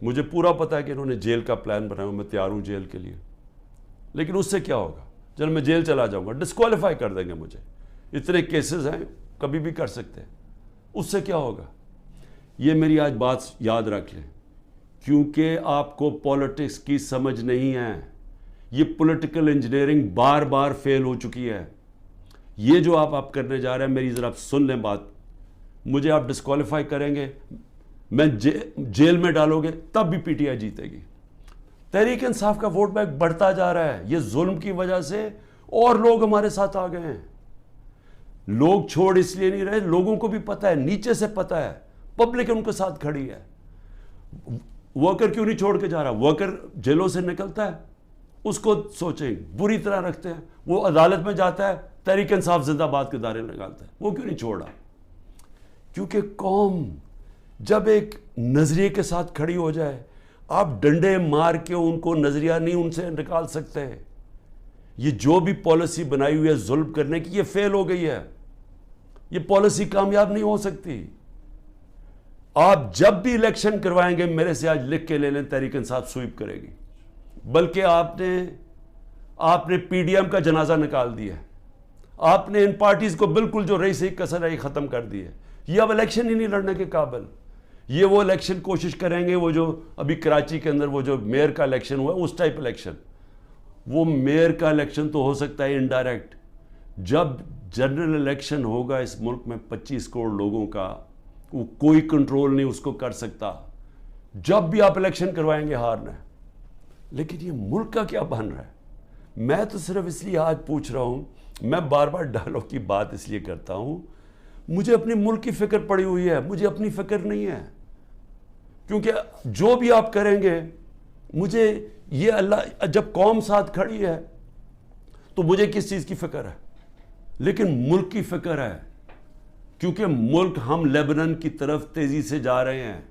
مجھے پورا پتہ ہے کہ انہوں نے جیل کا پلان بنایا، میں تیار ہوں جیل کے لیے، لیکن اس سے کیا ہوگا؟ جب میں جیل چلا جاؤں گا ڈسکوالیفائی کر دیں گے مجھے، اتنے کیسز ہیں کبھی بھی کر سکتے ہیں، اس سے کیا ہوگا؟ یہ میری آج بات یاد رکھ لیں، کیونکہ آپ کو پولیٹکس کی سمجھ نہیں ہے، یہ پولیٹیکل انجینئرنگ بار بار فیل ہو چکی ہے۔ یہ جو آپ کرنے جا رہے ہیں، میری ذرا سن لیں بات، مجھے آپ ڈسکوالیفائی کریں گے، میں جیل میں ڈالو گے، تب بھی پی ٹی آئی جیتے گی۔ تحریک انصاف کا ووٹ بینک بڑھتا جا رہا ہے، یہ ظلم کی وجہ سے اور لوگ ہمارے ساتھ آ گئے ہیں۔ لوگ چھوڑ اس لیے نہیں رہے، لوگوں کو بھی پتہ ہے، نیچے سے پتہ ہے، پبلک ان کے ساتھ کھڑی ہے۔ ورکر کیوں نہیں چھوڑ کے جا رہا؟ ورکر جیلوں سے نکلتا ہے، اس کو سوچیں، بری طرح رکھتے ہیں، وہ عدالت میں جاتا ہے، تحریک انصاف زندہ باد کے دعوے لگاتا ہے، وہ کیوں نہیں چھوڑ رہا؟ کیونکہ قوم جب ایک نظریے کے ساتھ کھڑی ہو جائے، آپ ڈنڈے مار کے ان کو نظریہ نہیں ان سے نکال سکتے۔ یہ جو بھی پالیسی بنائی ہوئی ہے ظلم کرنے کی، یہ فیل ہو گئی ہے، یہ پالیسی کامیاب نہیں ہو سکتی۔ آپ جب بھی الیکشن کروائیں گے، میرے سے آج لکھ کے لے لیں، تحریک انصاف سویپ کرے گی، بلکہ آپ نے پی ڈی ایم کا جنازہ نکال دیا ہے، آپ نے ان پارٹیز کو بالکل جو رہی صحیح کسر رہی ختم کر دی ہے، یہ اب الیکشن ہی نہیں لڑنے کے قابل۔ یہ وہ الیکشن کوشش کریں گے، وہ جو ابھی کراچی کے اندر وہ جو میئر کا الیکشن ہوا ہے، اس ٹائپ الیکشن، وہ میئر کا الیکشن تو ہو سکتا ہے انڈائریکٹ، جب جنرل الیکشن ہوگا اس ملک میں 25 کروڑ لوگوں کا، وہ کوئی کنٹرول نہیں اس کو کر سکتا، جب بھی آپ الیکشن کروائیں گے ہارنا ہے۔ لیکن یہ ملک کا کیا بن رہا ہے؟ میں تو صرف اس لیے آج پوچھ رہا ہوں، میں بار بار ڈائلاگ کی بات اس لیے کرتا ہوں، مجھے اپنے ملک کی فکر پڑی ہوئی ہے، مجھے اپنی فکر نہیں ہے، کیونکہ جو بھی آپ کریں گے، مجھے یہ اللہ، جب قوم ساتھ کھڑی ہے تو مجھے کس چیز کی فکر ہے؟ لیکن ملک کی فکر ہے، کیونکہ ملک، ہم لیبنان کی طرف تیزی سے جا رہے ہیں۔